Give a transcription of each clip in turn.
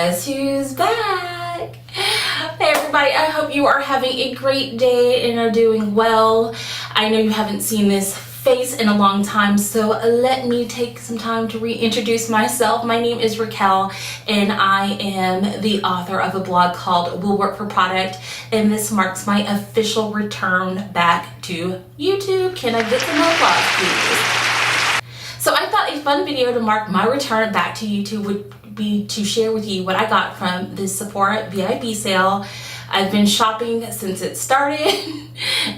guess who's back? Hey everybody, I hope you are having a great day and are doing well. I know you haven't seen this face in a long time, so let me take some time to reintroduce myself. My name is Raquel and I am the author of a blog called Will Work for Product, and this marks my official return back to YouTube. Can I get some applause, please? So I thought a fun video to mark my return back to YouTube would be to share with you what I got from this Sephora VIB sale. I've been shopping since it started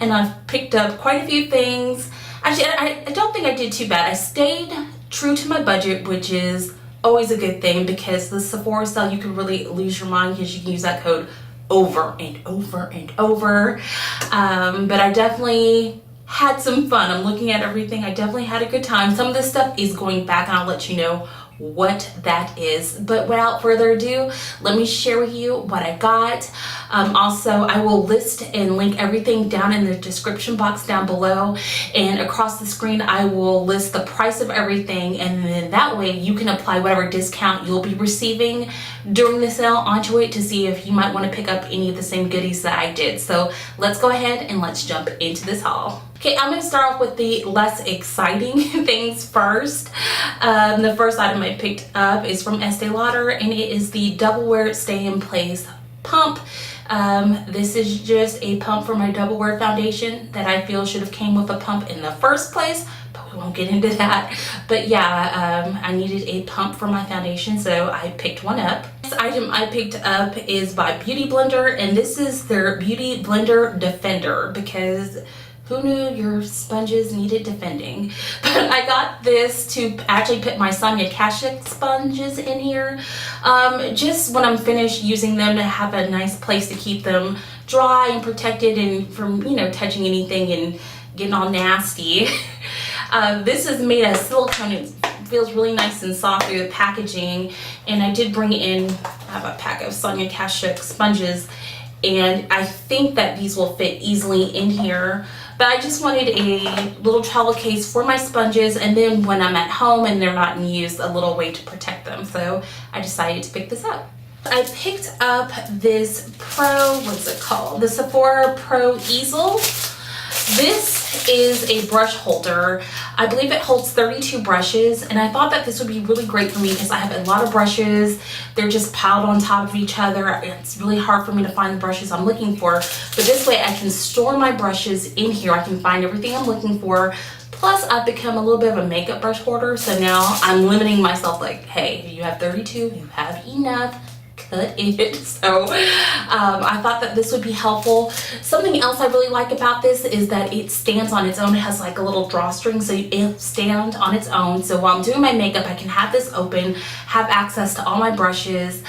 and I've picked up quite a few things. Actually, I don't think I did too bad. I stayed true to my budget, which is always a good thing because the Sephora sale, you can really lose your mind because you can use that code over and over and over. But I definitely had some fun. I'm looking at everything. I definitely had a good time. Some of this stuff is going back and I'll let you know what that is. But without further ado, let me share with you what I got. Also, I will list and link everything down in the description box down below, and across the screen I will list the price of everything, and then that way you can apply whatever discount you'll be receiving during the sale onto it to see if you might want to pick up any of the same goodies that I did. So let's go ahead and let's jump into this haul. Okay, I'm going to start off with the less exciting things first. The first item I picked up is from Estee Lauder, and it is the Double Wear Stay in Place pump. This is just a pump for my Double Wear foundation that I feel should have came with a pump in the first place, but we won't get into that. But yeah, I needed a pump for my foundation, so I picked one up. This item I picked up is by Beauty Blender, and this is their Beauty Blender Defender, because who knew your sponges needed defending? But I got this to actually put my Sonia Kashuk sponges in here. Just when I'm finished using them, to have a nice place to keep them dry and protected and from, you know, touching anything and getting all nasty. This is made of silicone. It feels really nice and soft through the packaging. And I did bring in, I have a pack of Sonia Kashuk sponges, and I think that these will fit easily in here. But I just wanted a little travel case for my sponges, and then when I'm at home and they're not in use, a little way to protect them. So I decided to pick this up. I picked up this what's it called? The Sephora Pro Easel. This is a brush holder. I believe it holds 32 brushes, and I thought that this would be really great for me because I have a lot of brushes. They're just piled on top of each other. It's really hard for me to find the brushes I'm looking for, but this way I can store my brushes in here. I can find everything I'm looking for. Plus, I've become a little bit of a makeup brush hoarder, so now I'm limiting myself, like, hey, you have 32, you have enough. Cut it. So I thought that this would be helpful. Something else I really like about this is that it stands on its own. It has like a little drawstring, so it'll stand on its own. So while I'm doing my makeup, I can have this open, have access to all my brushes,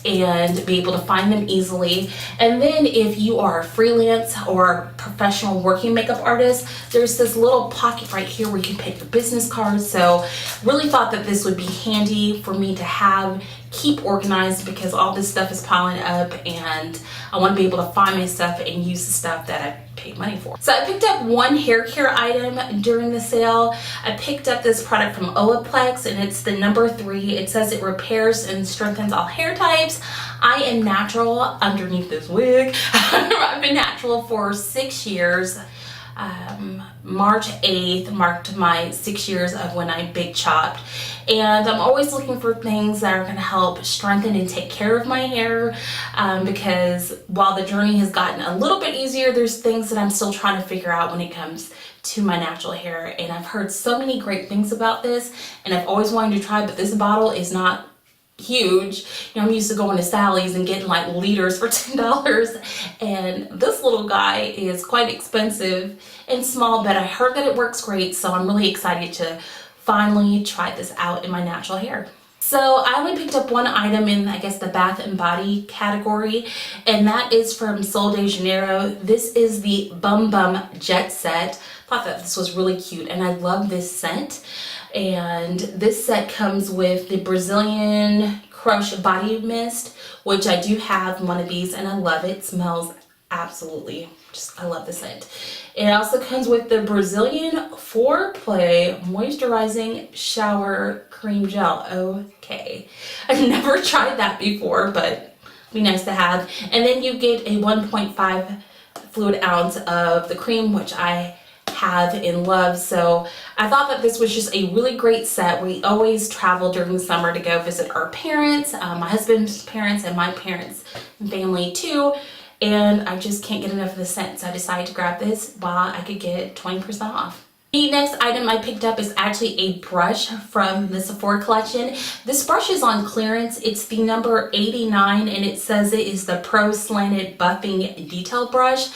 and be able to find them easily. And then if you are a freelance or professional working makeup artist, there's this little pocket right here where you can put your business cards. So really thought that this would be handy for me to have, keep organized, because all this stuff is piling up and I want to be able to find my stuff and use the stuff that I paid money for. So I picked up one hair care item during the sale. I picked up this product from Olaplex, and it's the No. 3. It says it repairs and strengthens all hair types. I am natural underneath this wig. I've been natural for 6 years. March 8th marked my 6 years of when I big chopped, and I'm always looking for things that are going to help strengthen and take care of my hair, because while the journey has gotten a little bit easier, there's things that I'm still trying to figure out when it comes to my natural hair. And I've heard so many great things about this, and I've always wanted to try, but this bottle is not huge. You know, I'm used to going to Sally's and getting like liters for $10, and this little guy is quite expensive and small, but I heard that it works great, so I'm really excited to finally try this out in my natural hair. So I only picked up one item in, I guess, the bath and body category, and that is from Sol de Janeiro. This is the Bum Jet Set. Thought that this was really cute, and I love this scent. And this set comes with the Brazilian Crush Body Mist, which I do have one of these, and I love it. It smells absolutely, I love the scent. It also comes with the Brazilian Foreplay Moisturizing Shower Cream Gel. Okay, I've never tried that before, but it'd be nice to have. And then you get a 1.5 fluid ounce of the cream, which I have in love. So I thought that this was just a really great set. We always travel during the summer to go visit our parents, my husband's parents, and my parents' family too. And I just can't get enough of the scent, so I decided to grab this while I could get 20% off. The next item I picked up is actually a brush from the Sephora collection. This brush is on clearance. It's the number 89 and it says it is the Pro Slanted Buffing Detail Brush.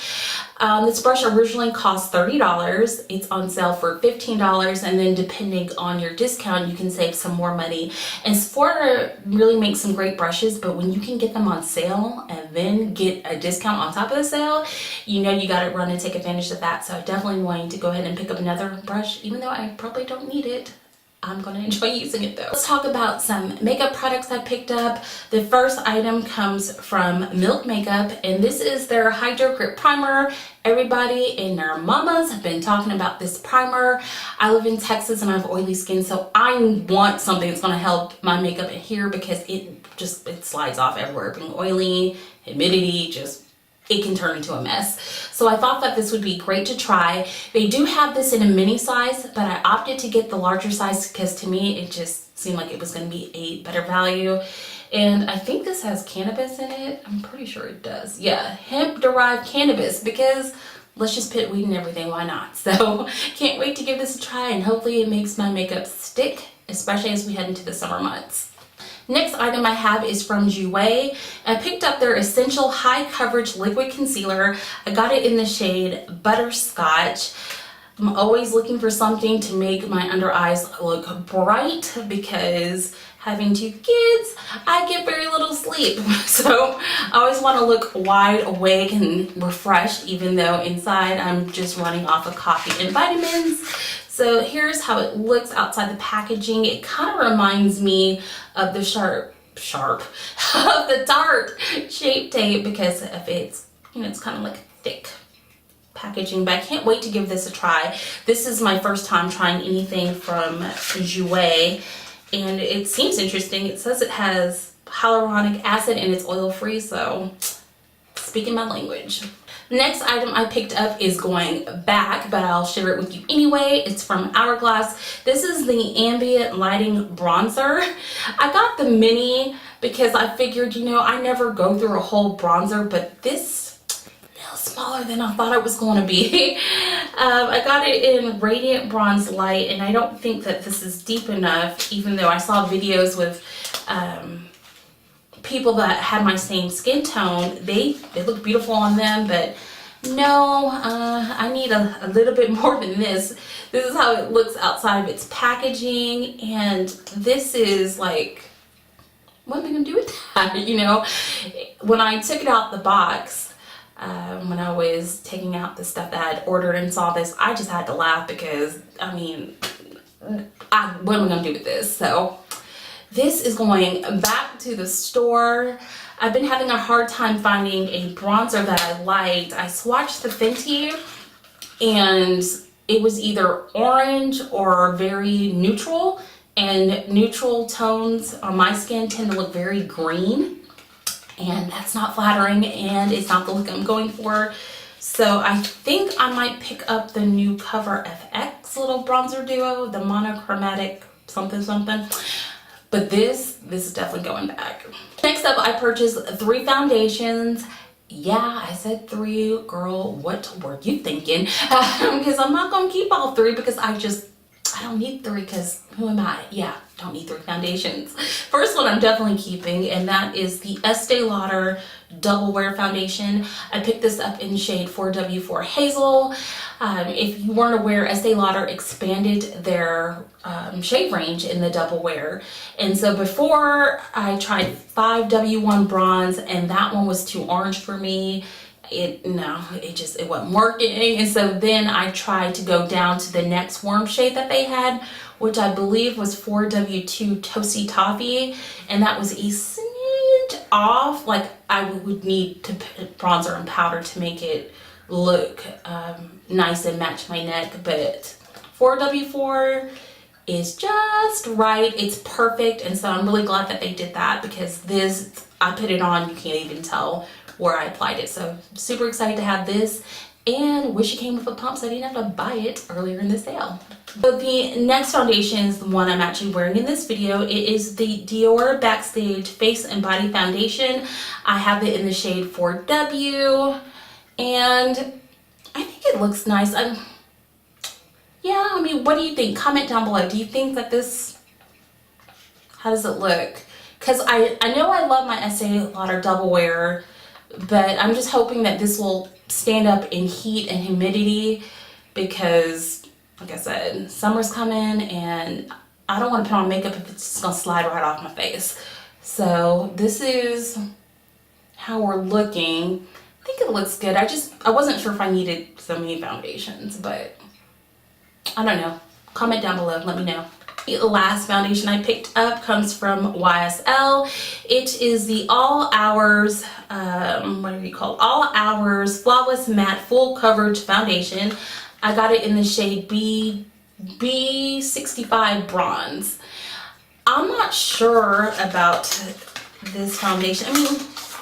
This brush originally cost $30. It's on sale for $15, and then depending on your discount, you can save some more money. And Sephora really makes some great brushes, but when you can get them on sale and then get a discount on top of the sale, you know you got to run and take advantage of that. So I'm definitely going to go ahead and pick up another brush, even though I probably don't need it. I'm going to enjoy using it though. Let's talk about some makeup products I picked up. The first item comes from Milk Makeup, and this is their Hydro Grip Primer. Everybody and their mamas have been talking about this primer. I live in Texas and I have oily skin, so I want something that's going to help my makeup adhere because it slides off everywhere. Being oily, humidity, it can turn into a mess. So I thought that this would be great to try. They do have this in a mini size, but I opted to get the larger size because to me it just seemed like it was going to be a better value. And I think this has cannabis in it. I'm pretty sure it does. Yeah, hemp-derived cannabis, because let's just put weed in everything, why not? So can't wait to give this a try, and hopefully it makes my makeup stick, especially as we head into the summer months. Next item I have is from Jouer. I picked up their Essential High Coverage Liquid Concealer. I got it in the shade Butterscotch. I'm always looking for something to make my under eyes look bright because having 2 kids, I get very little sleep. So I always want to look wide awake and refreshed, even though inside I'm just running off of coffee and vitamins. So here's how it looks outside the packaging. It kind of reminds me of the of the Tarte Shape Tape because of its, it's kind of like thick packaging, but I can't wait to give this a try. This is my first time trying anything from Jouer, and it seems interesting. It says it has hyaluronic acid and it's oil-free, so speaking my language. Next item I picked up is going back, but I'll share it with you anyway. It's from Hourglass. This is the Ambient Lighting Bronzer. I got the mini because I figured, I never go through a whole bronzer, but this is a little smaller than I thought it was going to be. I got it in Radiant Bronze Light, and I don't think that this is deep enough, even though I saw videos with people that had my same skin tone. They look beautiful on them, but no, I need a little bit more than this. This is how it looks outside of its packaging, and this is like, what am I gonna do with that? When I took it out the box, when I was taking out the stuff that I had ordered and saw this, I just had to laugh because what am I gonna do with this? So this is going back to the store. I've been having a hard time finding a bronzer that I liked. I swatched the Fenty and it was either orange or very neutral, and neutral tones on my skin tend to look very green, and that's not flattering and it's not the look I'm going for. So I think I might pick up the new Cover FX little bronzer duo, the monochromatic something. But this is definitely going back. Next up, I purchased 3 foundations. Yeah, I said 3, girl, what were you thinking? Because I'm not gonna keep all 3 because I don't need 3 because who am I? Yeah, don't need 3 foundations. First one I'm definitely keeping, and that is the Estee Lauder Double Wear Foundation. I picked this up in shade 4W for Hazel. If you weren't aware, Estee Lauder expanded their shade range in the double wear. And so before I tried 5W1 bronze, and that one was too orange for me. It wasn't working. And so then I tried to go down to the next warm shade that they had, which I believe was 4W2 Toasty Toffee, and that was a smidge off, like I would need to put bronzer and powder to make it look nice and match my neck, but 4W4 is just right. It's perfect, and so I'm really glad that they did that, because this, I put it on, you can't even tell where I applied it. So super excited to have this, and wish it came with a pump so I didn't have to buy it earlier in the sale. So the next foundation is the one I'm actually wearing in this video. It is the Dior Backstage Face and Body Foundation. I have it in the shade 4W, and I think it looks nice. Yeah, I mean, what do you think? Comment down below. Do you think that this, how does it look? Because I know I love my Estee Lauder Double Wear, but I'm just hoping that this will stand up in heat and humidity, because like I said, summer's coming and I don't want to put on makeup if it's just gonna slide right off my face. So this is how we're looking. I think it looks good. I wasn't sure if I needed so many foundations, but I don't know. Comment down below, let me know. The last foundation I picked up comes from YSL. It is the All Hours, what do you call it? All Hours Flawless Matte Full Coverage Foundation. I got it in the shade B65 Bronze. I'm not sure about this foundation. I mean,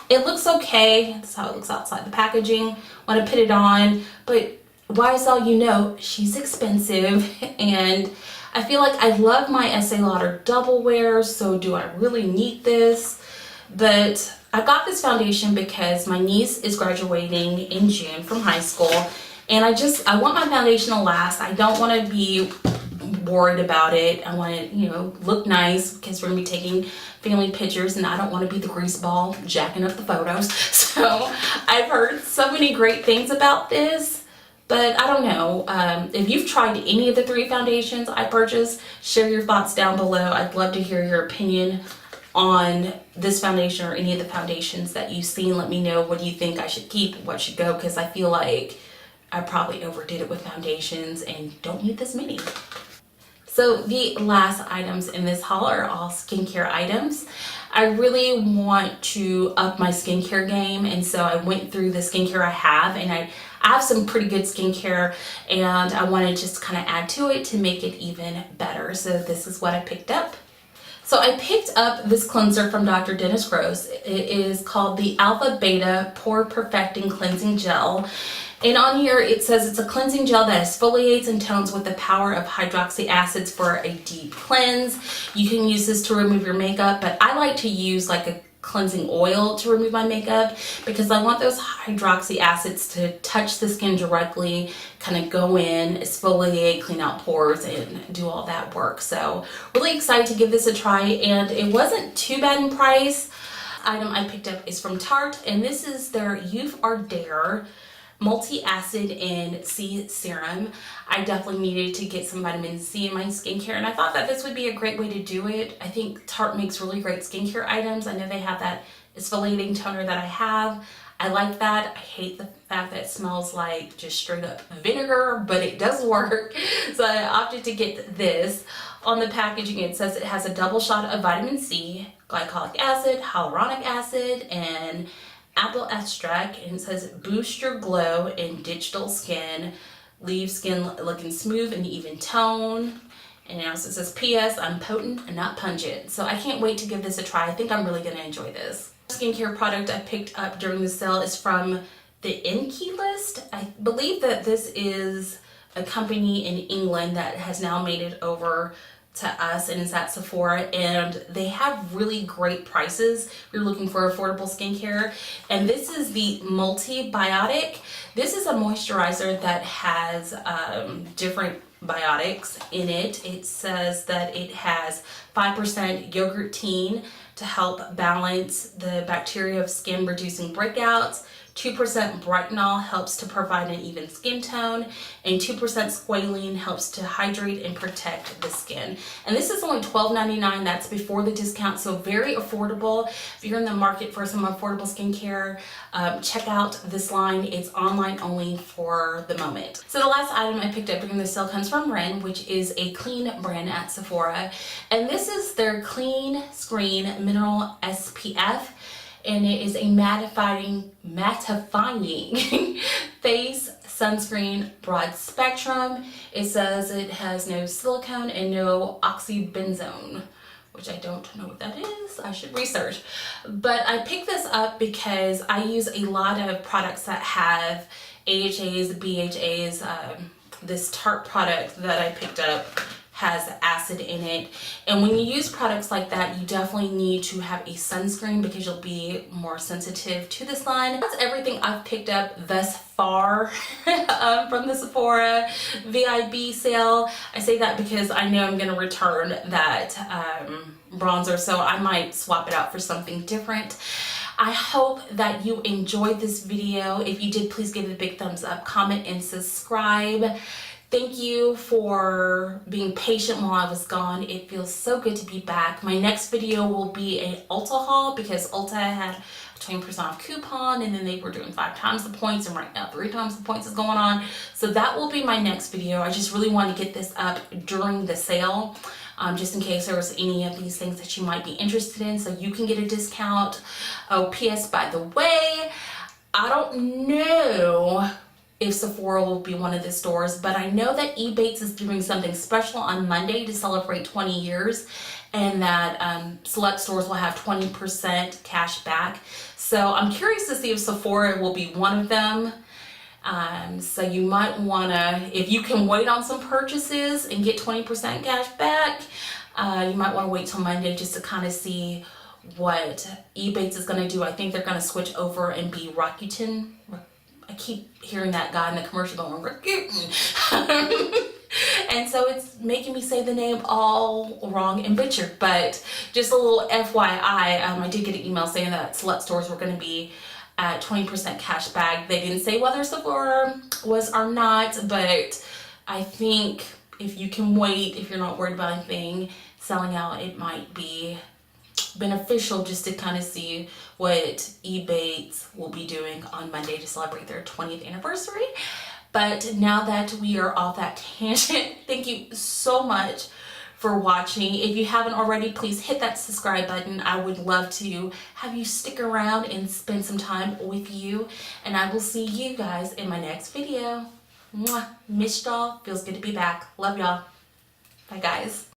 it looks okay. That's how it looks outside the packaging when I put it on, but YSL, you know, she's expensive, and I feel like I love my Estee Lauder Double Wear, so do I really need this? But I got this foundation because my niece is graduating in June from high school, and I want my foundation to last. I don't want to be worried about it. I want to, you know, look nice, because we're going to be taking family pictures, and I don't want to be the grease ball jacking up the photos. So I've heard so many great things about this. But I don't know, if you've tried any of the 3 foundations I purchased, share your thoughts down below. I'd love to hear your opinion on this foundation or any of the foundations that you've seen. Let me know, what do you think I should keep, what should go, because I feel like I probably overdid it with foundations and don't need this many. So the last items in this haul are all skincare items. I really want to up my skincare game, and so I went through the skincare I have, and I have some pretty good skincare, and I want to just kind of add to it to make it even better. So this is what I picked up. So I picked up this cleanser from Dr. Dennis Gross. It is called the Alpha Beta Pore Perfecting Cleansing Gel. And on here it says it's a cleansing gel that exfoliates and tones with the power of hydroxy acids for a deep cleanse. You can use this to remove your makeup, but I like to use like a cleansing oil to remove my makeup, because I want those hydroxy acids to touch the skin directly, kind of go in, exfoliate, clean out pores, and do all that work. So really excited to give this a try, and it wasn't too bad in price. Item I picked up is from Tarte, and this is their Youth Are Dare multi-acid and C serum. I definitely needed to get some vitamin C in my skincare, and I thought that this would be a great way to do it. I think Tarte makes really great skincare items. I know they have that exfoliating toner that I have. I like that. I hate the fact that it smells like just straight up vinegar, but it does work. So I opted to get this. On the packaging it says it has a double shot of vitamin C, glycolic acid, hyaluronic acid, and apple extract, and it says boost your glow in digital skin, leave skin looking smooth and even tone. And it also says, P.S. I'm potent and not pungent. So I can't wait to give this a try. I think I'm really going to enjoy this. Skincare product I picked up during the sale is from the Inkey list. I believe that this is a company in England that has now made it over to us, and it's at Sephora, and they have really great prices if you're looking for affordable skincare. And this is the Multi-Biotic. This is a moisturizer that has different biotics in it. It says that it has 5% yogurtine to help balance the bacteria of skin reducing breakouts, 2% Brightenol helps to provide an even skin tone, and 2% squalene helps to hydrate and protect the skin. And this is only $12.99. That's before the discount, so very affordable. If you're in the market for some affordable skincare, check out this line. It's online only for the moment. So the last item I picked up during the sale comes from Ren, which is a clean brand at Sephora. And this is their Clean Screen Mineral SPF. and it is a mattifying face sunscreen, broad spectrum. It says it has no silicone and no oxybenzone, which I don't know what that is. I should research. But I picked this up because I use a lot of products that have AHAs, BHAs. This Tarte product that I picked up has acid in it, and when you use products like that, you definitely need to have a sunscreen because you'll be more sensitive to the sun. That's everything I've picked up thus far from the Sephora VIB sale. I say that because I know I'm going to return that bronzer, so I might swap it out for something different. I hope that you enjoyed this video. If you did, please give it a big thumbs up, comment, and subscribe. Thank you for being patient while I was gone. It feels so good to be back. My next video will be an Ulta haul because Ulta had a 20% off coupon, and then they were doing 5 times the points, and right now 3 times the points is going on. So that will be my next video. I just really want to get this up during the sale. Just in case there was any of these things that you might be interested in, so you can get a discount. Oh, P.S. by the way, I don't know if Sephora will be one of the stores, but I know that Ebates is doing something special on Monday to celebrate 20 years, and that select stores will have 20% cash back. So I'm curious to see if Sephora will be one of them. So you might wanna, if you can wait on some purchases and get 20% cash back, you might wanna wait till Monday just to kind of see what Ebates is gonna do. I think they're gonna switch over and be Rakuten. I keep hearing that guy in the commercial going, Rakuten. And so it's making me say the name all wrong and butchered, but just a little FYI, I did get an email saying that select stores were gonna be at 20% cash back. They didn't say whether Sephora was or not, but I think if you can wait, if you're not worried about anything selling out, it might be beneficial just to kind of see what Ebates will be doing on Monday to celebrate their 20th anniversary. But now that we are off that tangent, thank you so much for watching. If you haven't already, please hit that subscribe button. I would love to have you stick around and spend some time with you, and I will see you guys in my next video. Mwah. Missed y'all. Feels good to be back. Love y'all. Bye guys.